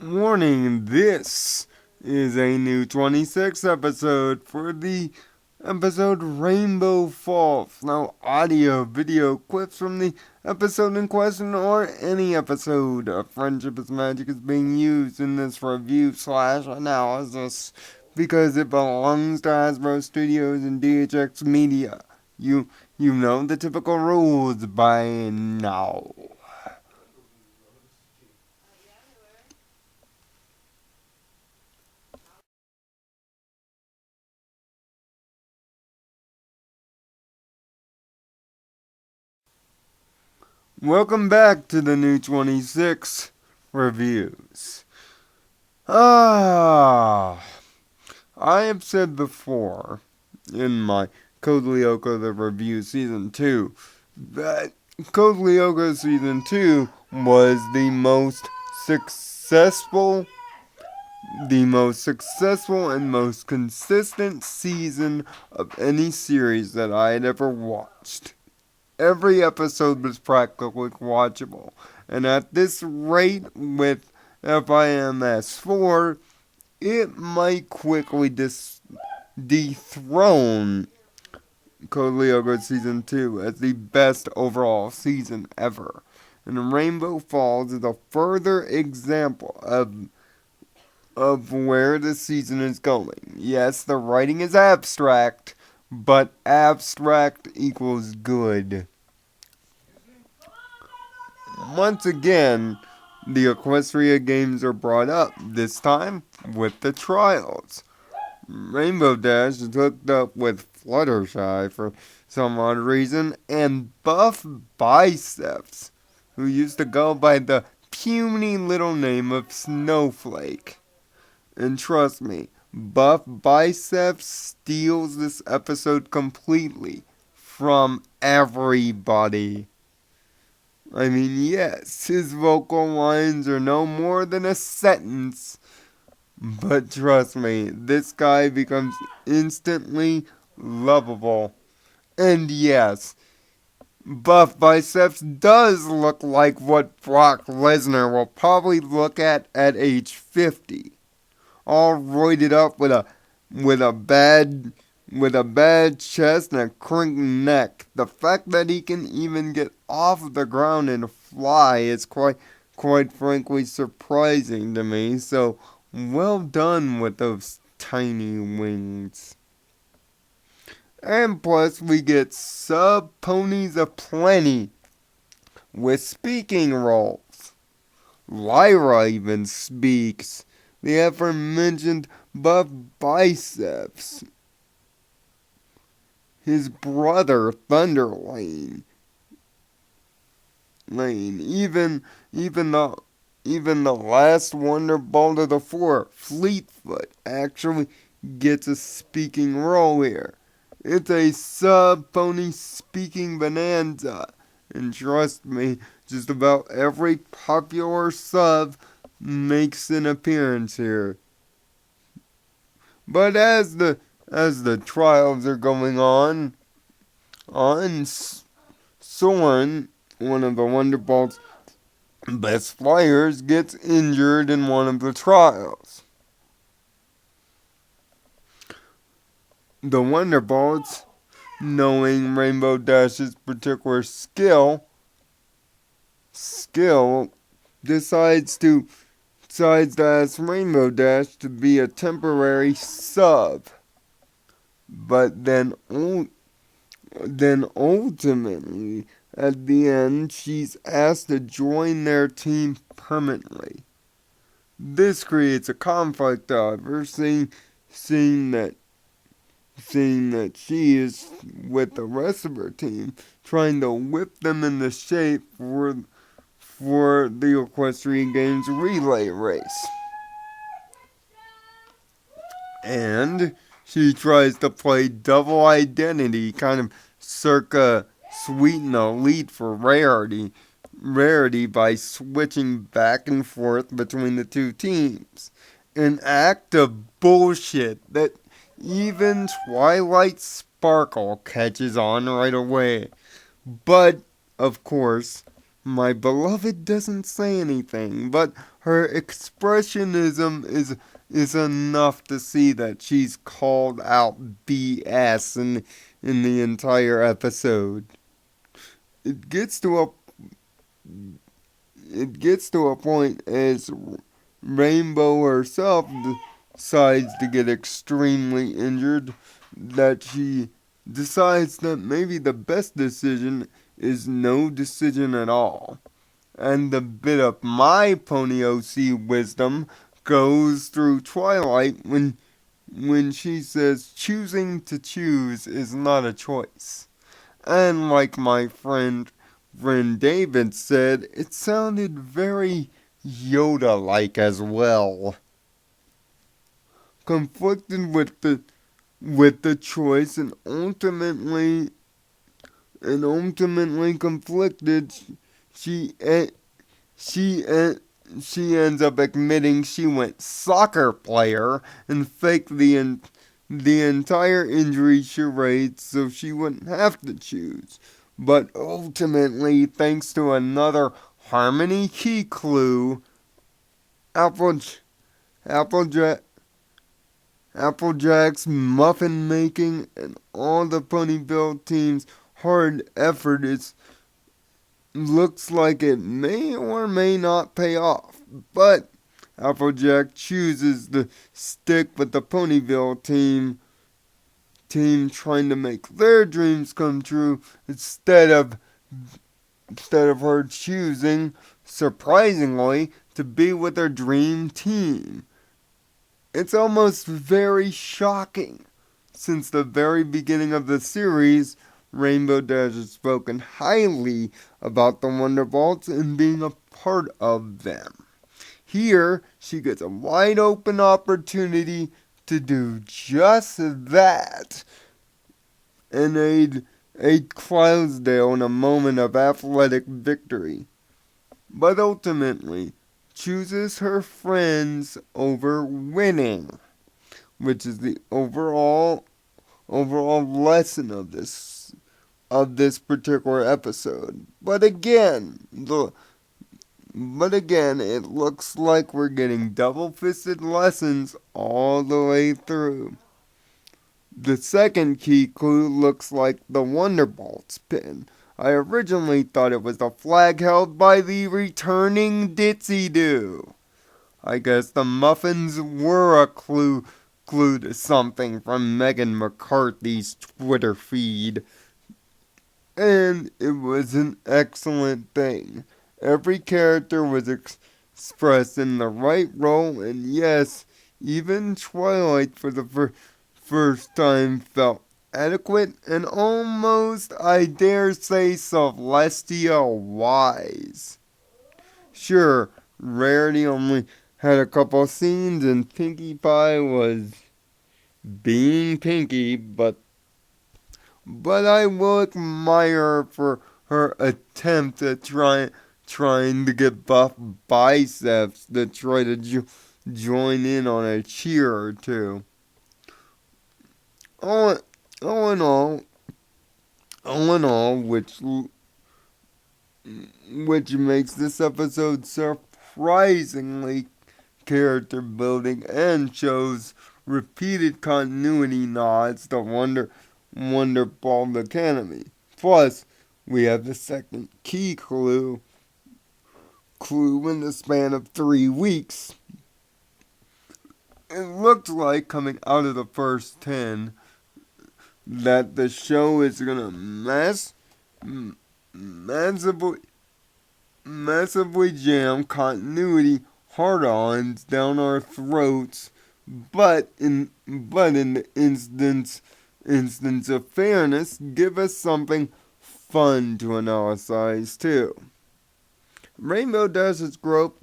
Warning, this is a new 26 episode for the episode Rainbow Falls. No audio, video clips from the episode in question or any episode of Friendship is Magic is being used in this review slash analysis because it belongs to Hasbro Studios and DHX Media. You know the typical rules by now. Welcome back to the new 26 reviews. I have said before in my Code Lyoko the Review Season 2 that Code Lyoko Season 2 was the most successful and most consistent season of any series that I had ever watched. Every episode was practically watchable. And at this rate, with FIMS4, it might quickly dethrone Code Lyoko Season 2 as the best overall season ever. And Rainbow Falls is a further example of where the season is going. Yes, the writing is abstract, but abstract equals good. Once again, the Equestria Games are brought up, this time with the trials. Rainbow Dash is hooked up with Fluttershy for some odd reason, and Buff Biceps, who used to go by the puny little name of Snowflake. And trust me, Buff Biceps steals this episode completely from everybody. I mean, yes, his vocal lines are no more than a sentence, but trust me, this guy becomes instantly lovable. And yes, Buff Biceps does look like what Brock Lesnar will probably look at age 50. All roided up with a bad chest and a crinked neck. The fact that he can even get off the ground and fly is quite frankly surprising to me. So well done with those tiny wings. And plus we get sub ponies aplenty with speaking roles. Lyra even speaks. The aforementioned Buff Biceps. His brother Thunderlane. Even the last Wonderbolt of the four, Fleetfoot, actually gets a speaking role here. It's a sub-pony speaking bonanza. And trust me, just about every popular sub makes an appearance here. But as the trials are going on, Soren, one of the Wonderbolt's best flyers, gets injured in one of the trials. The Wonderbolts, knowing Rainbow Dash's particular skill, decides to ask Rainbow Dash to be a temporary sub. But then ultimately, at the end, she's asked to join their team permanently. This creates a conflict, however, seeing that she is with the rest of her team, trying to whip them into shape for the Equestrian Games relay race. And she tries to play double identity, kind of circa Sweet and Elite for rarity by switching back and forth between the two teams. An act of bullshit that even Twilight Sparkle catches on right away. But, of course, my beloved doesn't say anything, but her expressionism is enough to see that she's called out BS in the entire episode. It gets to a it gets to a point as Rainbow herself decides to get extremely injured that she decides that maybe the best decision is no decision at all. And the bit of my Pony OC wisdom goes through Twilight when she says choosing to choose is not a choice. And like my friend David said, it sounded very Yoda-like as well. Conflicted with the choice and ultimately conflicted, she she she ends up admitting she went soccer player and faked the entire injury charade so she wouldn't have to choose. But ultimately, thanks to another Harmony key clue, Apple, Applejack, Applejack's muffin making and all the Ponyville team's hard effort looks like it may or may not pay off. But Applejack chooses to stick with the Ponyville team trying to make their dreams come true instead of her choosing, surprisingly, to be with her dream team. It's almost very shocking. Since the very beginning of the series, Rainbow Dash has spoken highly about the Wonderbolts and being a part of them. Here, she gets a wide open opportunity to do just that and aid Clydesdale in a moment of athletic victory. But ultimately, chooses her friends over winning, which is the overall lesson of this particular episode. But again, it looks like we're getting double-fisted lessons all the way through. The second key clue looks like the Wonderbolts pin. I originally thought it was the flag held by the returning Ditsy-Doo. I guess the muffins were a clue to something from Megan McCarthy's Twitter feed. And it was an excellent thing. Every character was expressed in the right role, and yes, even Twilight for the first time felt adequate and almost, I dare say, celestial wise. Sure, Rarity only had a couple scenes and Pinkie Pie was being Pinkie, but I will admire her for her attempt at trying to get buff Biceps to try to join in on a cheer or two. All in all, which makes this episode surprisingly character building and shows repeated continuity nods to Wonderball Academy. Plus, we have the second key clue in the span of 3 weeks. It looks like, coming out of the first 10, that the show is gonna massively jam continuity hard-ons down our throats, but in the instance of fairness, give us something fun to analyze too. Rainbow Dash's growth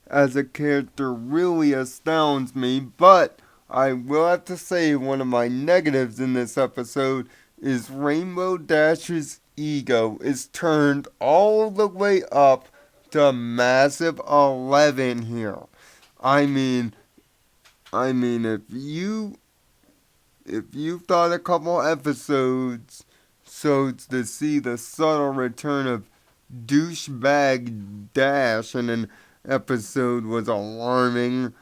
as a character really astounds me, but I will have to say one of my negatives in this episode is Rainbow Dash's ego is turned all the way up to a massive 11 here. I mean, if you thought a couple episodes to see the subtle return of douchebag dash in an episode was alarming.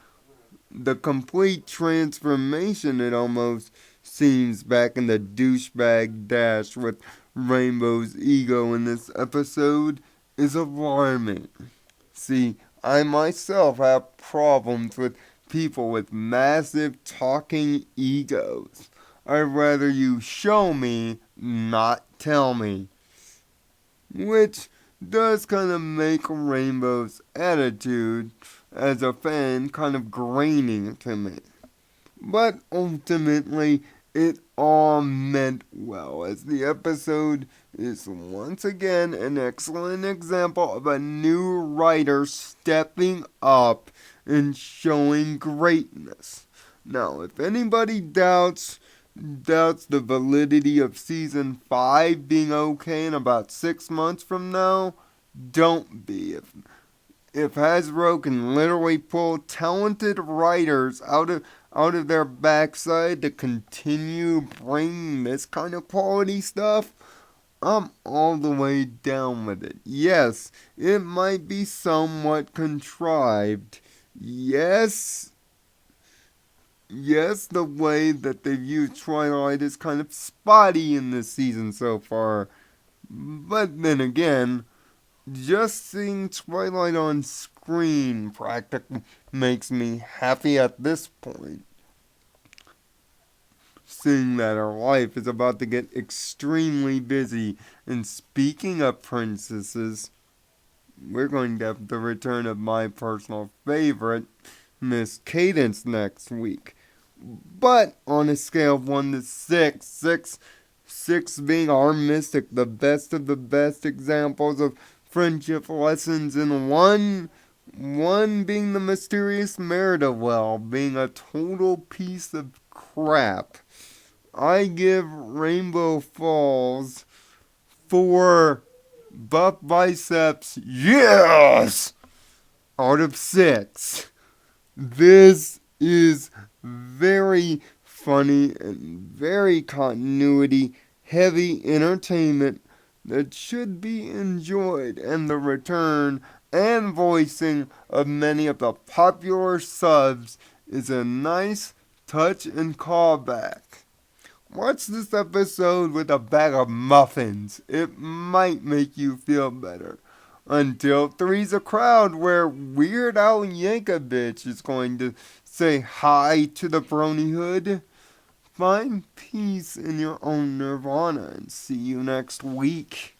The complete transformation, it almost seems, back in the douchebag dash with Rainbow's ego in this episode is alarming. See, I myself have problems with people with massive talking egos. I'd rather you show me, not tell me. Which does kind of make Rainbow's attitude as a fan kind of graining to me. But ultimately, it all meant well, as the episode is once again an excellent example of a new writer stepping up and showing greatness. Now, if anybody doubts the validity of season 5 being okay in about 6 months from now, don't be. If Hasbro can literally pull talented writers out of their backside to continue bringing this kind of quality stuff, I'm all the way down with it. Yes, it might be somewhat contrived. Yes, the way that they've used Twilight is kind of spotty in this season so far. But then again, just seeing Twilight on screen practically makes me happy at this point. Seeing that our life is about to get extremely busy. And speaking of princesses, we're going to have the return of my personal favorite, Miss Cadence, next week. But on a scale of 1 to 6 being our mystic, the best of the best examples of friendship lessons, and one being the mysterious Meridowell being a total piece of crap. I give Rainbow Falls 4 buff biceps, yes, out of 6. This is very funny and very continuity heavy entertainment that should be enjoyed, and the return and voicing of many of the popular subs is a nice touch and callback. Watch this episode with a bag of muffins. It might make you feel better. Until Three's a Crowd, where Weird Al Yankovic is going to say hi to the Bronyhood. Find peace in your own nirvana and see you next week.